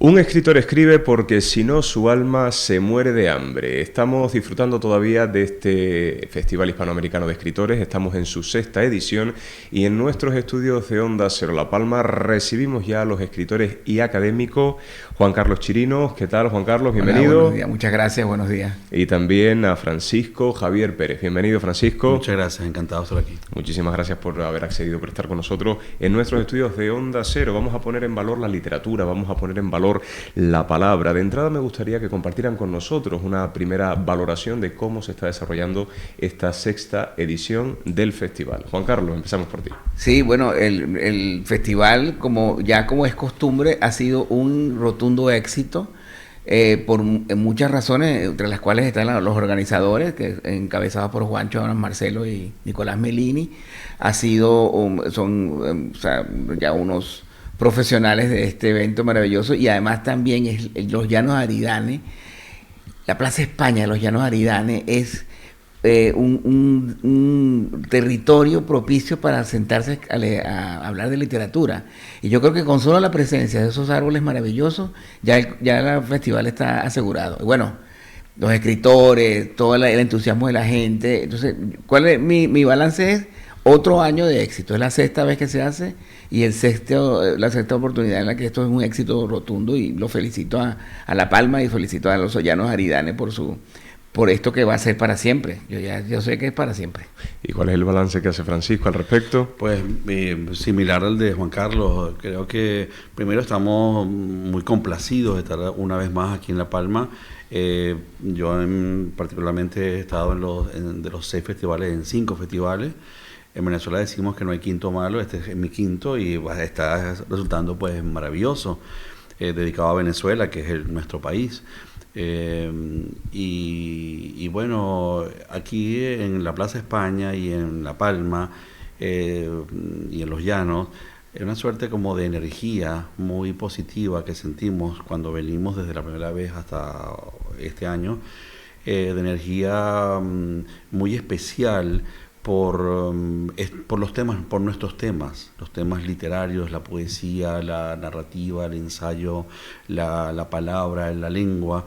Un escritor escribe porque si no su alma se muere de hambre. Estamos disfrutando todavía de este Festival Hispanoamericano de Escritores, estamos en su sexta edición y en nuestros estudios de Onda Cero La Palma recibimos ya a los escritores y académicos. Juan Carlos Chirinos, ¿qué tal Juan Carlos? Bienvenido. Hola, buenos días, muchas gracias, buenos días. Y también a Francisco Javier Pérez. Bienvenido, Francisco. Muchas gracias, encantado de estar aquí. Muchísimas gracias por haber accedido, por estar con nosotros en nuestros estudios de Onda Cero. Vamos a poner en valor la literatura, vamos a poner en valor la palabra. De entrada me gustaría que compartieran con nosotros una primera valoración de cómo se está desarrollando esta sexta edición del festival. Juan Carlos, empezamos por ti. Sí, bueno, el festival, como es costumbre, ha sido un rotundo éxito por muchas razones, entre las cuales están los organizadores, encabezados por Juancho, Abraham Marcelo y Nicolás Melini. Son ya unos profesionales de este evento maravilloso, y además también los Llanos Aridane, la Plaza España de los Llanos Aridane es un territorio propicio para sentarse a hablar de literatura. Y yo creo que con solo la presencia de esos árboles maravillosos ya el festival está asegurado. Y bueno, los escritores, todo el entusiasmo de la gente. Entonces, mi balance es otro año de éxito. Es la sexta vez que se hace y la sexta oportunidad en la que esto es un éxito rotundo, y lo felicito a La Palma y felicito a los Llanos Aridane por esto que va a ser para siempre. Yo sé que es para siempre. ¿Y cuál es el balance que hace Francisco al respecto? Pues similar al de Juan Carlos. Creo que primero estamos muy complacidos de estar una vez más aquí en La Palma. Yo particularmente he estado de los 6 festivales, en 5 festivales. En Venezuela decimos que no hay quinto malo, este es mi quinto y está resultando pues maravilloso, dedicado a Venezuela, que es nuestro país. Y bueno, aquí en la Plaza España y en La Palma y en Los Llanos, es una suerte como de energía muy positiva que sentimos cuando venimos desde la primera vez hasta este año, de energía muy especial por los temas, por nuestros temas, los temas literarios, la poesía, la narrativa, el ensayo, la palabra, la lengua,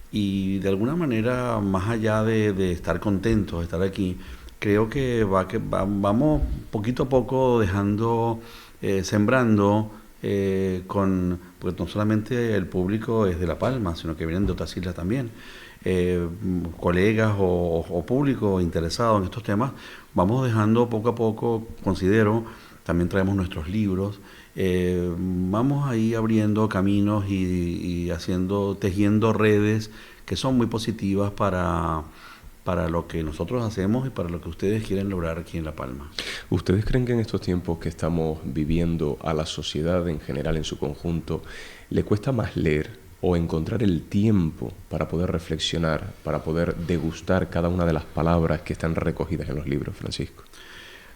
y de alguna manera, más allá de estar contentos de estar aquí, creo que vamos poquito a poco dejando, sembrando, porque no solamente el público es de La Palma, sino que vienen de otras islas también. Colegas o público interesado en estos temas, vamos dejando poco a poco, considero, también traemos nuestros libros, vamos ahí abriendo caminos y tejiendo redes que son muy positivas para lo que nosotros hacemos y para lo que ustedes quieren lograr aquí en La Palma. ¿Ustedes creen que en estos tiempos que estamos viviendo a la sociedad en general, en su conjunto, le cuesta más leer o encontrar el tiempo para poder reflexionar, para poder degustar cada una de las palabras que están recogidas en los libros, Francisco?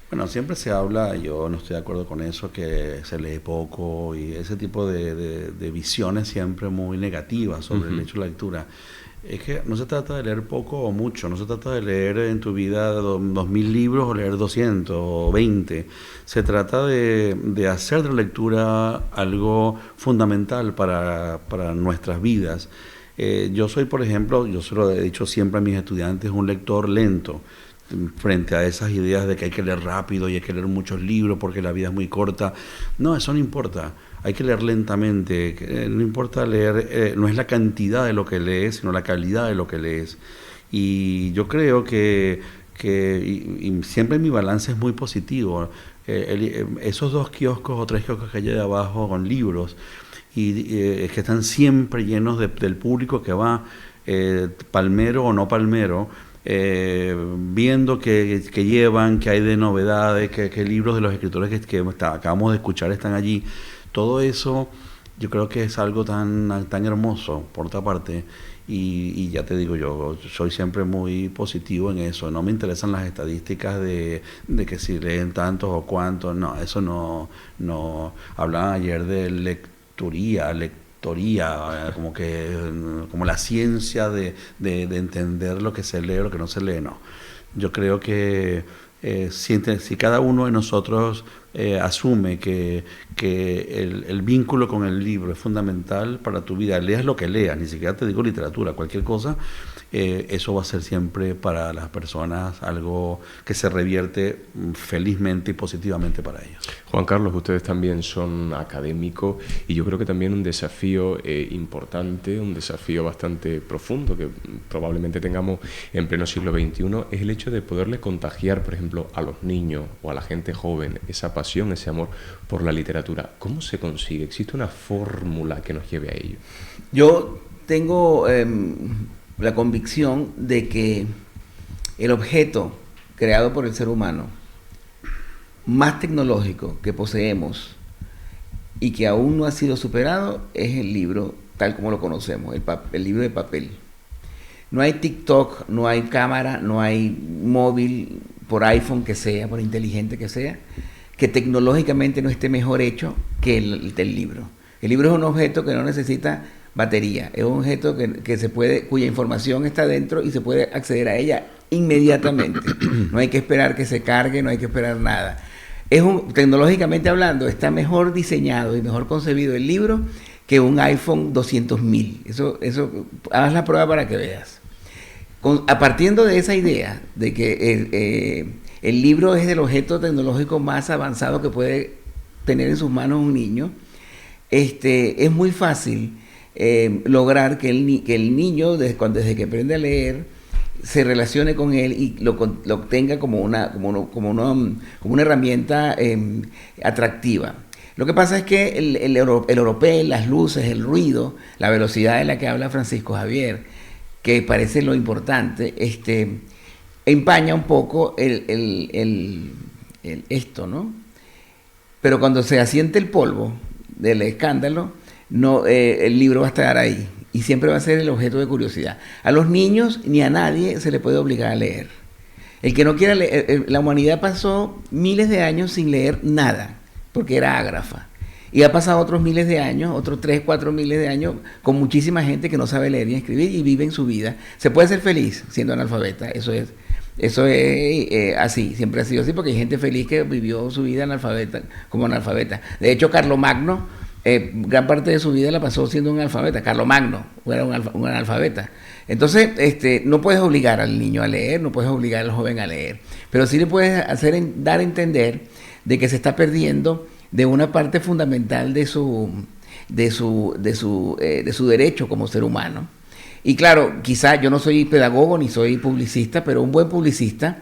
Bueno, siempre se habla, yo no estoy de acuerdo con eso, que se lee poco y ese tipo de visiones siempre muy negativas sobre el hecho de la lectura. Es que no se trata de leer poco o mucho, no se trata de leer en tu vida 2000 libros o leer 200 o 20. Se trata de hacer de la lectura algo fundamental para nuestras vidas. Yo soy, por ejemplo, yo se lo he dicho siempre a mis estudiantes, un lector lento, frente a esas ideas de que hay que leer rápido y hay que leer muchos libros porque la vida es muy corta. No, eso no importa. Hay que leer lentamente, no importa leer, no es la cantidad de lo que lees, sino la calidad de lo que lees. Y yo creo que siempre mi balance es muy positivo. Esos 2 kioscos o 3 kioscos que hay de abajo con libros, que están siempre llenos del público que va, palmero o no palmero, viendo que llevan, que hay de novedades, que libros de los escritores que acabamos de escuchar están allí. Todo eso yo creo que es algo tan hermoso, por otra parte, y ya te digo, yo soy siempre muy positivo en eso. No me interesan las estadísticas de que si leen tantos o cuántos, no, eso no. Hablaban ayer de lectoría, como la ciencia de entender lo que se lee o lo que no se lee, no. Yo creo que si cada uno de nosotros asume que el vínculo con el libro es fundamental para tu vida, leas lo que leas, ni siquiera te digo literatura, cualquier cosa, eso va a ser siempre para las personas algo que se revierte felizmente y positivamente para ellos. Juan Carlos, ustedes también son académicos y yo creo que también un desafío importante, un desafío bastante profundo que probablemente tengamos en pleno siglo XXI es el hecho de poderle contagiar, por ejemplo, a los niños o a la gente joven esa pasión, ese amor por la literatura. ¿Cómo se consigue? ¿Existe una fórmula que nos lleve a ello? Yo tengo la convicción de que el objeto creado por el ser humano más tecnológico que poseemos y que aún no ha sido superado es el libro tal como lo conocemos, el libro de papel. No hay TikTok, no hay cámara, no hay móvil, por iPhone que sea, por inteligente que sea, que tecnológicamente no esté mejor hecho que el libro. El libro es un objeto que no necesita batería, es un objeto que se puede, cuya información está dentro y se puede acceder a ella inmediatamente. No hay que esperar que se cargue, no hay que esperar nada. Tecnológicamente hablando, está mejor diseñado y mejor concebido el libro que un iPhone 200.000. Eso, haz la prueba para que veas. Partiendo de esa idea de que el libro es el objeto tecnológico más avanzado que puede tener en sus manos un niño, es muy fácil lograr que el niño, desde que aprende a leer, se relacione con él y lo tenga como una herramienta atractiva. Lo que pasa es que el oropel, las luces, el ruido, la velocidad de la que habla Francisco Javier, que parece lo importante, empaña un poco esto, ¿no? Pero cuando se asiente el polvo del escándalo, no, el libro va a estar ahí y siempre va a ser el objeto de curiosidad. A los niños ni a nadie se le puede obligar a leer. El que no quiera leer, la humanidad pasó miles de años sin leer nada, porque era ágrafa. Y ha pasado otros miles de años, otros 3, 4 miles de años, con muchísima gente que no sabe leer ni escribir y vive en su vida. Se puede ser feliz siendo analfabeta, eso es así, siempre ha sido así, porque hay gente feliz que vivió su vida como analfabeta. De hecho, Carlomagno, gran parte de su vida la pasó siendo un analfabeta. Carlomagno era un analfabeta. Entonces, no puedes obligar al niño a leer, no puedes obligar al joven a leer, pero sí le puedes dar a entender de que se está perdiendo de una parte fundamental de su derecho como ser humano. Y claro, quizá yo no soy pedagogo ni soy publicista, pero un buen publicista,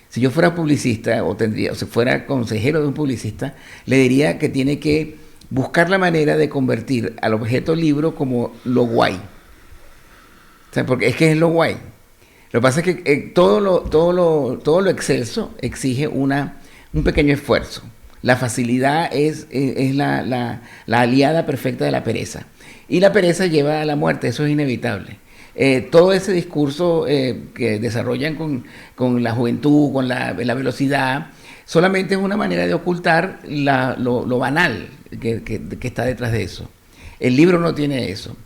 si yo fuera publicista o si fuera consejero de un publicista, le diría que tiene que buscar la manera de convertir al objeto libro como lo guay. O sea, porque es que es lo guay. Lo que pasa es que todo lo excelso exige un pequeño esfuerzo. La facilidad es la aliada perfecta de la pereza. Y la pereza lleva a la muerte, eso es inevitable. Todo ese discurso que desarrollan con la juventud, con la velocidad, solamente es una manera de ocultar lo banal que está detrás de eso. El libro no tiene eso.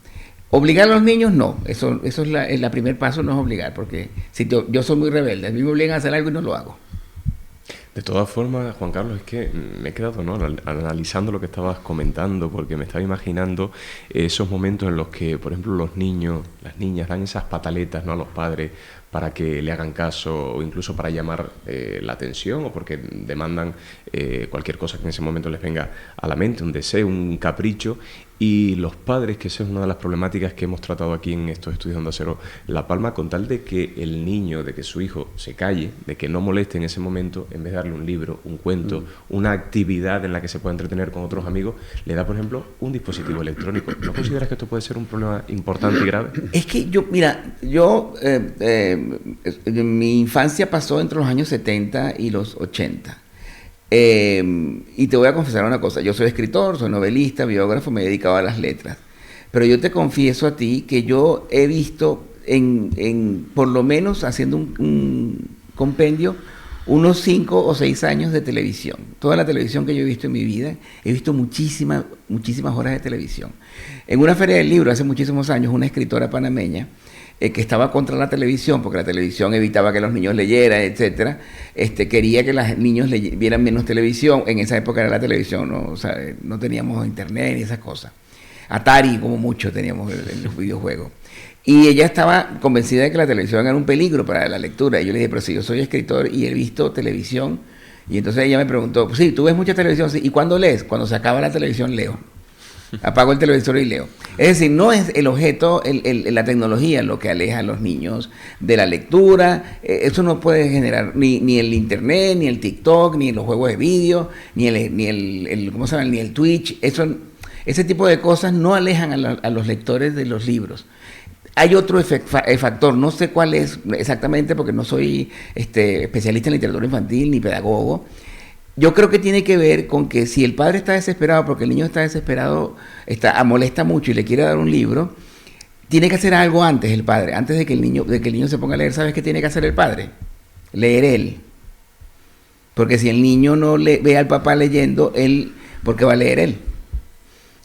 Obligar a los niños, no. Eso es el primer paso, no es obligar, porque yo soy muy rebelde. A mí me obligan a hacer algo y no lo hago. De todas formas, Juan Carlos, es que me he quedado analizando lo que estabas comentando, porque me estaba imaginando esos momentos en los que, por ejemplo, los niños, las niñas dan esas pataletas, ¿no?, a los padres para que le hagan caso o incluso para llamar la atención o porque demandan cualquier cosa que en ese momento les venga a la mente, un deseo, un capricho. Y los padres, que esa es una de las problemáticas que hemos tratado aquí en estos estudios de Onda Cero La Palma, con tal de que el niño, de que su hijo se calle, de que no moleste en ese momento, en vez de darle un libro, un cuento, una actividad en la que se pueda entretener con otros amigos, le da, por ejemplo, un dispositivo electrónico. ¿No consideras que esto puede ser un problema importante y grave? Es que mi infancia pasó entre los años 70 y los 80. Y te voy a confesar una cosa, yo soy escritor, soy novelista, biógrafo, me he dedicado a las letras, pero yo te confieso a ti que yo he visto, por lo menos haciendo un compendio, unos 5 o 6 años de televisión. Toda la televisión que yo he visto en mi vida, he visto muchísimas horas de televisión. En una feria del libro, hace muchísimos años, una escritora panameña que estaba contra la televisión, porque la televisión evitaba que los niños leyeran, etcétera, quería que los niños vieran menos televisión. En esa época era la televisión, ¿no? O sea, no teníamos internet ni esas cosas. Atari, como mucho, teníamos en los videojuegos. Y ella estaba convencida de que la televisión era un peligro para la lectura. Y yo le dije, pero si yo soy escritor y he visto televisión. Y entonces ella me preguntó, pues sí, ¿tú ves mucha televisión? Sí. ¿Y cuándo lees? Cuando se acaba la televisión leo. Apago el televisor y leo. Es decir, no es el objeto, la tecnología lo que aleja a los niños de la lectura. Eso no puede generar ni el internet, ni el TikTok, ni los juegos de vídeo, ni el ¿cómo se llama? Ni el Twitch. Ese tipo de cosas no alejan a los lectores de los libros. Hay otro factor, no sé cuál es exactamente porque no soy especialista en literatura infantil ni pedagogo. Yo creo que tiene que ver con que si el padre está desesperado porque el niño está desesperado, molesta mucho y le quiere dar un libro, tiene que hacer algo antes el padre, antes de que el niño se ponga a leer. ¿Sabes qué tiene que hacer el padre? Leer él. Porque si el niño no ve al papá leyendo, ¿por qué va a leer él?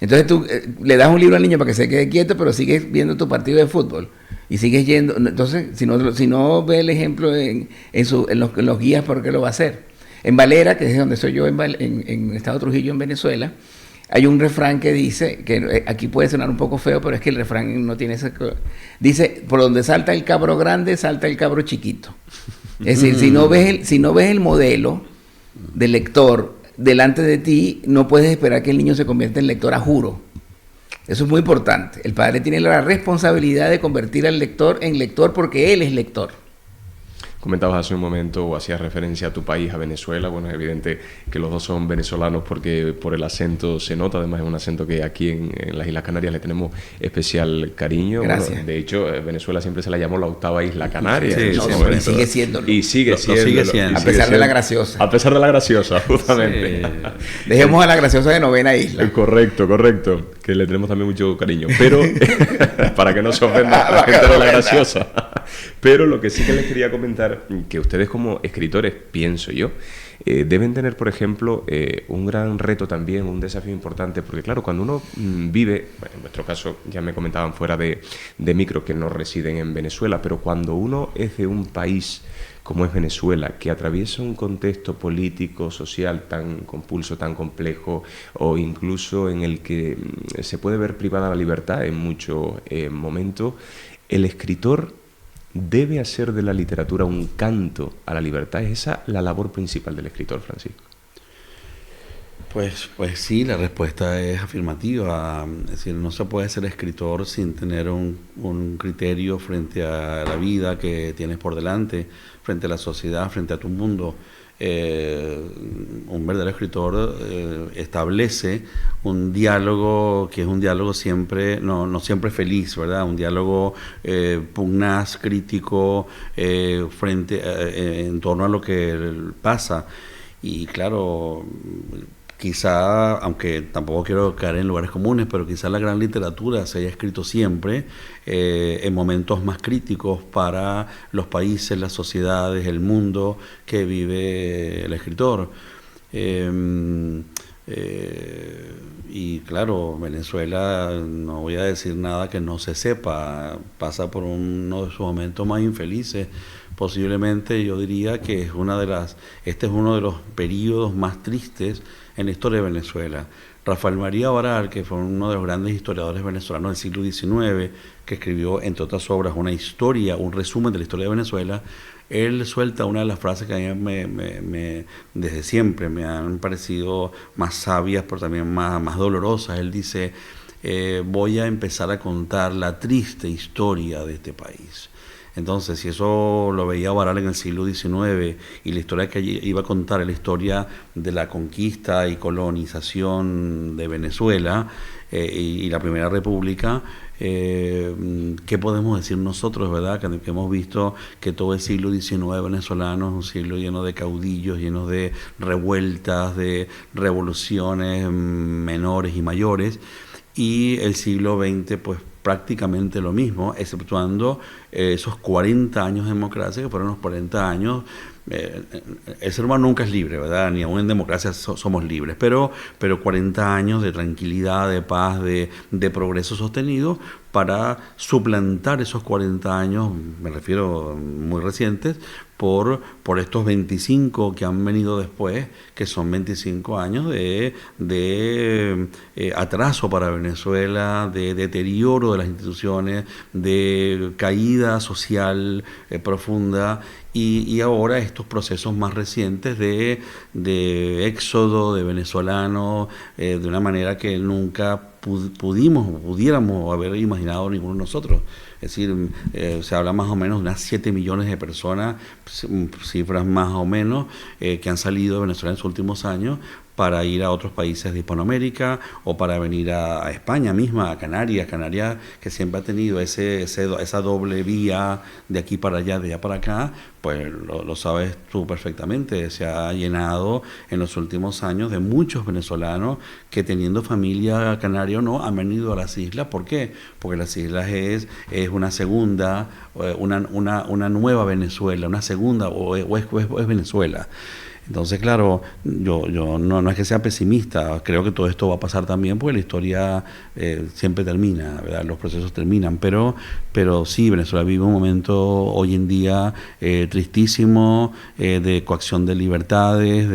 Entonces tú le das un libro al niño para que se quede quieto, pero sigues viendo tu partido de fútbol y sigues yendo. Entonces, si no ve el ejemplo en los guías, ¿por qué lo va a hacer? En Valera, que es donde soy yo, en Estado Trujillo, en Venezuela, hay un refrán que dice, que aquí puede sonar un poco feo, pero es que el refrán no tiene ese... Dice, por donde salta el cabro grande, salta el cabro chiquito. Es decir, si no ves el modelo del lector delante de ti, no puedes esperar que el niño se convierta en lector a juro. Eso es muy importante. El padre tiene la responsabilidad de convertir al lector en lector porque él es lector. Comentabas hace un momento o hacías referencia a tu país, a Venezuela. Bueno, es evidente que los dos son venezolanos porque por el acento se nota. Además es un acento que aquí en las Islas Canarias le tenemos especial cariño. Gracias. Bueno, de hecho, Venezuela siempre se la llamó la octava isla canaria. Sí, no, sigue siendo. Y sigue siendo. A pesar de la graciosa. A pesar de la graciosa, justamente. Sí. Dejemos a la graciosa de novena isla. Correcto. Que le tenemos también mucho cariño. Pero, para que no se ofenda la gente de la graciosa. Pero lo que sí que les quería comentar, que ustedes como escritores, pienso yo, deben tener, por ejemplo, un gran reto también, un desafío importante, porque claro, cuando uno vive, bueno, en nuestro caso ya me comentaban fuera de micro que no residen en Venezuela, pero cuando uno es de un país como es Venezuela, que atraviesa un contexto político, social tan compulso, tan complejo, o incluso en el que se puede ver privada la libertad en muchos momentos, el escritor debe hacer de la literatura un canto a la libertad. ¿Es esa la labor principal del escritor, Francisco? Pues sí, la respuesta es afirmativa. Es decir, no se puede ser escritor sin tener un criterio frente a la vida que tienes por delante, frente a la sociedad, frente a tu mundo. Un verdadero escritor establece un diálogo que es un diálogo siempre, no siempre feliz, ¿verdad? Un diálogo pugnaz, crítico, en torno a lo que pasa. Y claro, quizá, aunque tampoco quiero caer en lugares comunes, pero quizá la gran literatura se haya escrito siempre en momentos más críticos para los países, las sociedades, el mundo que vive el escritor. Y claro, Venezuela, no voy a decir nada que no se sepa, pasa por uno de sus momentos más infelices. Posiblemente yo diría que este es uno de los periodos más tristes en la historia de Venezuela. Rafael María Baral, que fue uno de los grandes historiadores venezolanos del siglo XIX, que escribió, entre otras obras, una historia, un resumen de la historia de Venezuela, él suelta una de las frases que a mí desde siempre me han parecido más sabias, pero también más dolorosas. Él dice, voy a empezar a contar la triste historia de este país. Entonces, si eso lo veía Baral en el siglo XIX y la historia que iba a contar es la historia de la conquista y colonización de Venezuela y la Primera República, ¿qué podemos decir nosotros, verdad? Que hemos visto que todo el siglo XIX venezolano es un siglo lleno de caudillos, lleno de revueltas, de revoluciones menores y mayores, y el siglo XX, pues, prácticamente lo mismo, exceptuando esos 40 años de democracia, que fueron los 40 años el ser humano nunca es libre, ¿verdad? Ni aún en democracia somos libres, pero 40 años de tranquilidad, de paz, de progreso sostenido para suplantar esos 40 años, me refiero muy recientes, por estos 25 que han venido después, que son 25 años de atraso para Venezuela, de deterioro de las instituciones, de caída social profunda, y ahora estos procesos más recientes de éxodo de venezolanos de una manera que nunca pudiéramos haber imaginado ninguno de nosotros. Es decir, se habla más o menos de unas 7 millones de personas, cifras más o menos, que han salido de Venezuela en los últimos años para ir a otros países de Hispanoamérica o para venir a España misma, a Canarias que siempre ha tenido esa doble vía de aquí para allá, de allá para acá, pues lo sabes tú perfectamente, se ha llenado en los últimos años de muchos venezolanos que teniendo familia canaria o no, han venido a las islas. ¿Por qué? Porque las islas es una segunda, una nueva Venezuela, una segunda, o es Venezuela. Entonces, claro, yo no es que sea pesimista, creo que todo esto va a pasar también porque la historia siempre termina, ¿verdad? Los procesos terminan, pero sí, Venezuela vive un momento hoy en día tristísimo, de coacción de libertades,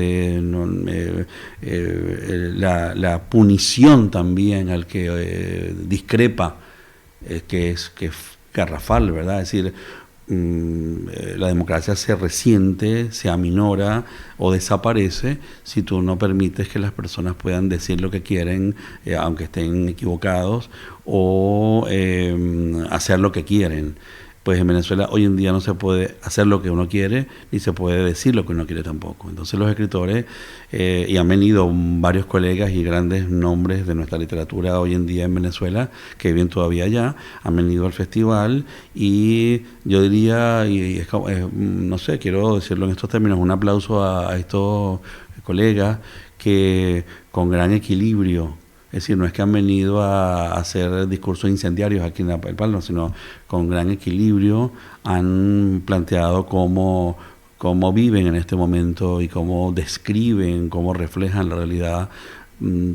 la punición también al que discrepa, que es garrafal, ¿verdad? Es decir, la democracia se resiente, se aminora o desaparece si tú no permites que las personas puedan decir lo que quieren, aunque estén equivocados, o hacer lo que quieren. Pues en Venezuela hoy en día no se puede hacer lo que uno quiere, ni se puede decir lo que uno quiere tampoco. Entonces los escritores, y han venido varios colegas y grandes nombres de nuestra literatura hoy en día en Venezuela, que viven todavía allá, han venido al festival, y yo diría, no sé, quiero decirlo en estos términos, un aplauso a estos colegas que con gran equilibrio, es decir, no es que han venido a hacer discursos incendiarios aquí en El Palo, sino con gran equilibrio han planteado cómo viven en este momento y cómo describen, cómo reflejan la realidad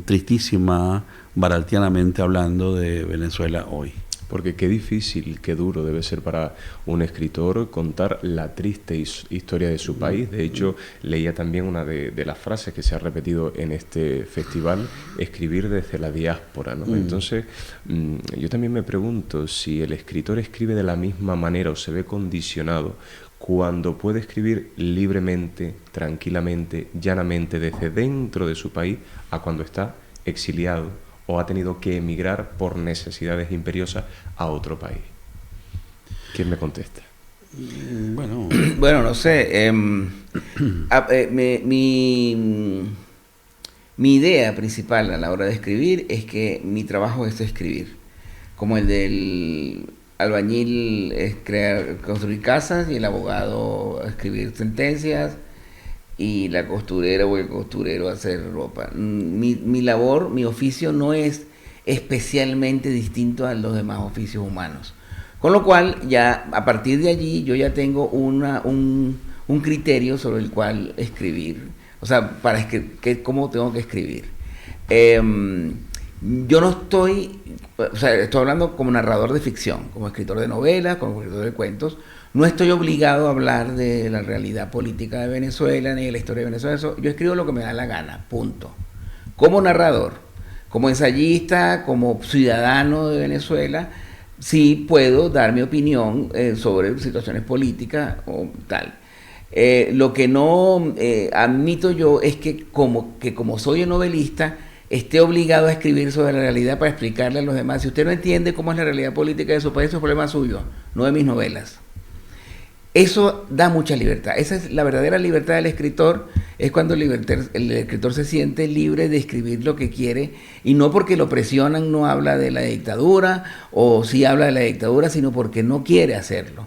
tristísima, baraltianamente hablando, de Venezuela hoy. Porque qué difícil, qué duro debe ser para un escritor contar la triste historia de su país. De hecho, leía también una de las frases que se ha repetido en este festival, escribir desde la diáspora, ¿no? Entonces, yo también me pregunto si el escritor escribe de la misma manera o se ve condicionado cuando puede escribir libremente, tranquilamente, llanamente, desde dentro de su país, a cuando está exiliado o ha tenido que emigrar por necesidades imperiosas a otro país. ¿Quién me contesta? Bueno, no sé. Mi idea principal a la hora de escribir es que mi trabajo es escribir. Como el del albañil es construir casas y el abogado escribir sentencias, y la costurera o el costurero hacer ropa. Mi labor, mi oficio no es especialmente distinto a los demás oficios humanos. Con lo cual, ya a partir de allí, yo ya tengo un criterio sobre el cual escribir. O sea, cómo tengo que escribir. Yo no estoy hablando como narrador de ficción, como escritor de novelas, como escritor de cuentos. No estoy obligado a hablar de la realidad política de Venezuela ni de la historia de Venezuela. Yo escribo lo que me da la gana, punto. Como narrador, como ensayista, como ciudadano de Venezuela, sí puedo dar mi opinión sobre situaciones políticas o tal. Lo que no admito yo es que como soy un novelista, esté obligado a escribir sobre la realidad para explicarle a los demás. Si usted no entiende cómo es la realidad política de su país, eso es problema suyo, no de mis novelas. Eso da mucha libertad. Esa es la verdadera libertad del escritor, es cuando el escritor se siente libre de escribir lo que quiere, y no porque lo presionan, no habla de la dictadura, o sí habla de la dictadura, sino porque no quiere hacerlo.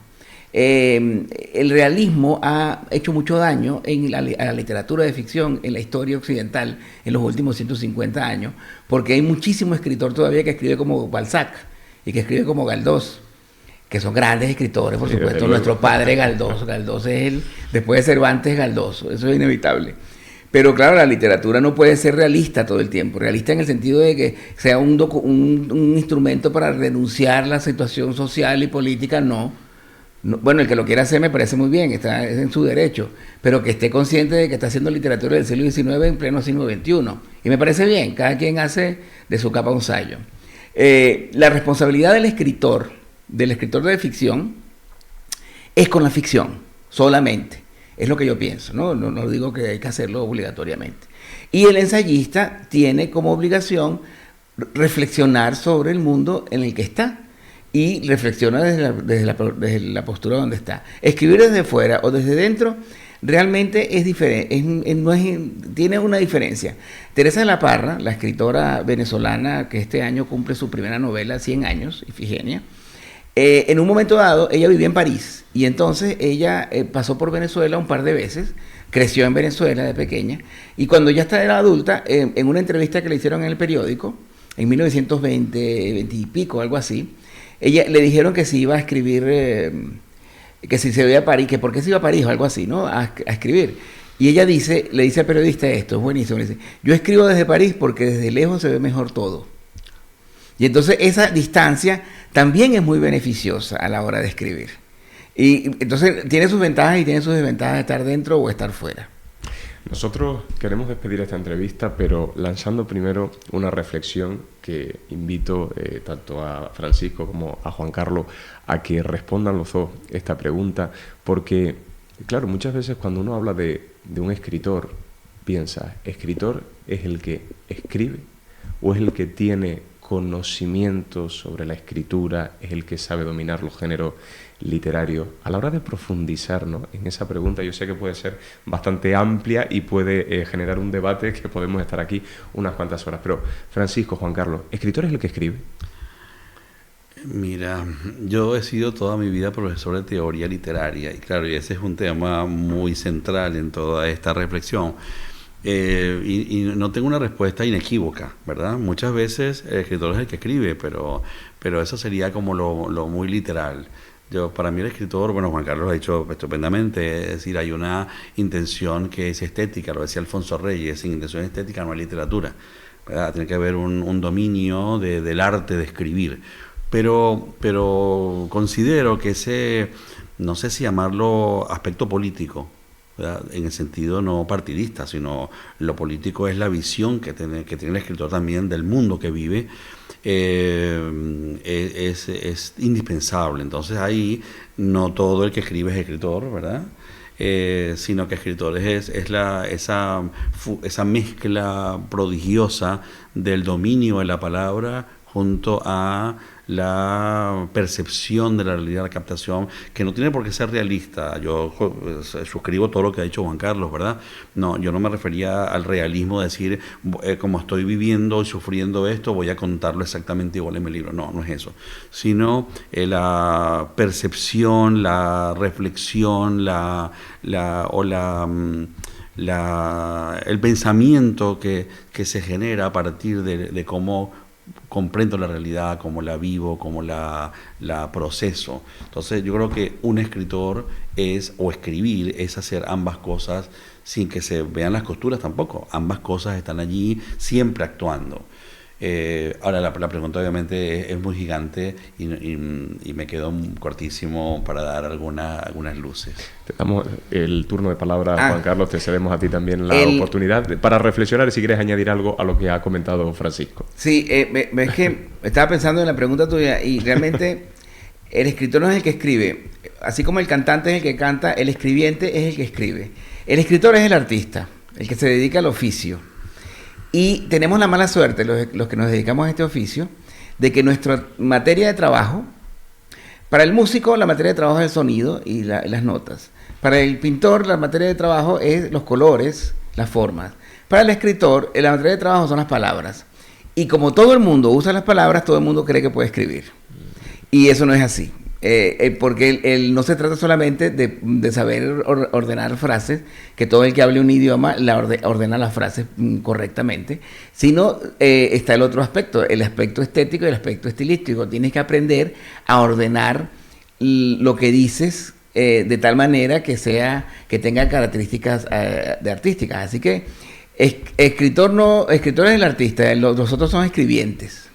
El realismo ha hecho mucho daño a la literatura de ficción, en la historia occidental, en los últimos 150 años, porque hay muchísimo escritor todavía que escribe como Balzac y que escribe como Galdós, que son grandes escritores, por Sí, desde supuesto. luego. Nuestro padre Galdós. Galdós es después de Cervantes, Galdós. Eso es inevitable. Pero claro, la literatura no puede ser realista todo el tiempo. Realista en el sentido de que sea un instrumento para denunciar la situación social y política, no. Bueno, el que lo quiera hacer me parece muy bien, es en su derecho, pero que esté consciente de que está haciendo literatura del siglo XIX en pleno siglo XXI. Y me parece bien, cada quien hace de su capa un sayo. La responsabilidad del escritor de ficción, es con la ficción, solamente. Es lo que yo pienso, no digo que hay que hacerlo obligatoriamente. Y el ensayista tiene como obligación reflexionar sobre el mundo en el que está. Y reflexiona desde la postura donde está. Escribir desde fuera o desde dentro realmente es diferente, tiene una diferencia. Teresa de la Parra, la escritora venezolana que este año cumple su primera novela, 100 años, Ifigenia, en un momento dado ella vivía en París y entonces ella pasó por Venezuela un par de veces, creció en Venezuela de pequeña y cuando ya era adulta, en una entrevista que le hicieron en el periódico, en 1920, 20 y pico, algo así, ella le dijeron que si iba a escribir, que si se veía a París, que por qué se iba a París o algo así, ¿no? A escribir. Y ella le dice al periodista esto, es buenísimo, le dice, yo escribo desde París porque desde lejos se ve mejor todo. Y entonces esa distancia también es muy beneficiosa a la hora de escribir. Y entonces tiene sus ventajas y tiene sus desventajas de estar dentro o estar fuera. Nosotros queremos despedir esta entrevista, pero lanzando primero una reflexión que invito tanto a Francisco como a Juan Carlos a que respondan los dos esta pregunta, porque, claro, muchas veces cuando uno habla de un escritor, piensa, ¿escritor es el que escribe o es el que tiene conocimiento sobre la escritura, es el que sabe dominar los géneros literarios? A la hora de profundizar, ¿no?, en esa pregunta, yo sé que puede ser bastante amplia y puede generar un debate que podemos estar aquí unas cuantas horas, pero Francisco, Juan Carlos, ¿escritor es el que escribe? Mira, yo he sido toda mi vida profesor de teoría literaria y claro, y ese es un tema muy central en toda esta reflexión. Y no tengo una respuesta inequívoca, ¿verdad? Muchas veces el escritor es el que escribe, pero eso sería como lo muy literal. Para mí el escritor, bueno, Juan Carlos lo ha dicho estupendamente, es decir, hay una intención que es estética, lo decía Alfonso Reyes, sin intención estética no hay literatura, ¿verdad? Tiene que haber un dominio del arte de escribir, pero considero que ese, no sé si llamarlo aspecto político, ¿verdad?, en el sentido no partidista, sino lo político es la visión que tiene el escritor también del mundo que vive, es indispensable. Entonces ahí no todo el que escribe es escritor, ¿verdad? Sino que escritor es esa mezcla prodigiosa del dominio de la palabra junto a la percepción de la realidad, la captación, que no tiene por qué ser realista. Yo suscribo todo lo que ha dicho Juan Carlos, ¿verdad? No, yo no me refería al realismo de decir, como estoy viviendo y sufriendo esto, voy a contarlo exactamente igual en mi libro. No, no es eso. Sino la percepción, la reflexión, el pensamiento que se genera a partir de cómo comprendo la realidad, cómo la vivo, cómo la proceso. Entonces yo creo que un escritor o escribir es hacer ambas cosas sin que se vean las costuras tampoco. Ambas cosas están allí siempre actuando. Ahora la pregunta obviamente es muy gigante y me quedo cortísimo para dar algunas luces. Te damos el turno de palabra, Juan Carlos, te cedemos a ti también la oportunidad para reflexionar y si quieres añadir algo a lo que ha comentado Francisco. Sí, es que estaba pensando en la pregunta tuya y realmente el escritor no es el que escribe, así como el cantante es el que canta, el escribiente es el que escribe. El escritor es el artista, el que se dedica al oficio. Y tenemos la mala suerte, los que nos dedicamos a este oficio, de que nuestra materia de trabajo, para el músico la materia de trabajo es el sonido y las notas. Para el pintor la materia de trabajo es los colores, las formas. Para el escritor la materia de trabajo son las palabras. Y como todo el mundo usa las palabras, todo el mundo cree que puede escribir. Y eso no es así. Porque no se trata solamente de saber ordenar frases, que todo el que hable un idioma ordena las frases correctamente, sino está el otro aspecto, el aspecto estético y el aspecto estilístico. Tienes que aprender a ordenar lo que dices de tal manera que tenga características de artísticas. Así que escritor es el artista, los otros son escribientes.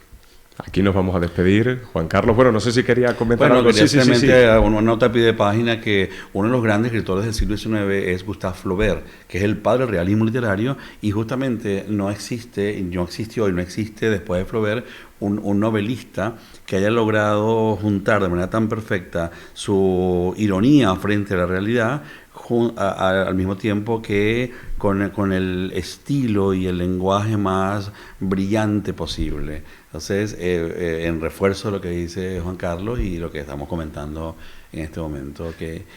Aquí nos vamos a despedir. Juan Carlos, bueno, no sé si quería comentar algo. Sí. Una nota a pie de página que uno de los grandes escritores del siglo XIX es Gustave Flaubert, que es el padre del realismo literario, y justamente no existió y no existe después de Flaubert un novelista que haya logrado juntar de manera tan perfecta su ironía frente a la realidad al mismo tiempo que con el estilo y el lenguaje más brillante posible. Entonces, en refuerzo de lo que dice Juan Carlos y lo que estamos comentando en este momento,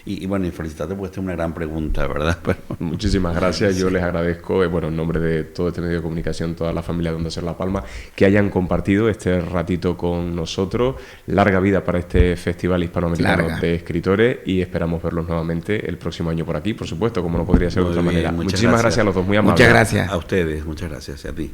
y bueno, y felicitarte porque esta es una gran pregunta, ¿verdad? Pero, muchísimas gracias, yo les agradezco, en nombre de todo este medio de comunicación, toda la familia de Onda Cero La Palma, que hayan compartido este ratito con nosotros. Larga vida para este Festival Hispanoamericano de Escritores, y esperamos verlos nuevamente el próximo año por aquí, por supuesto, como no podría ser de otra manera. Muchísimas gracias a los dos, muy amables. Muchas gracias. A ustedes, muchas gracias, a ti.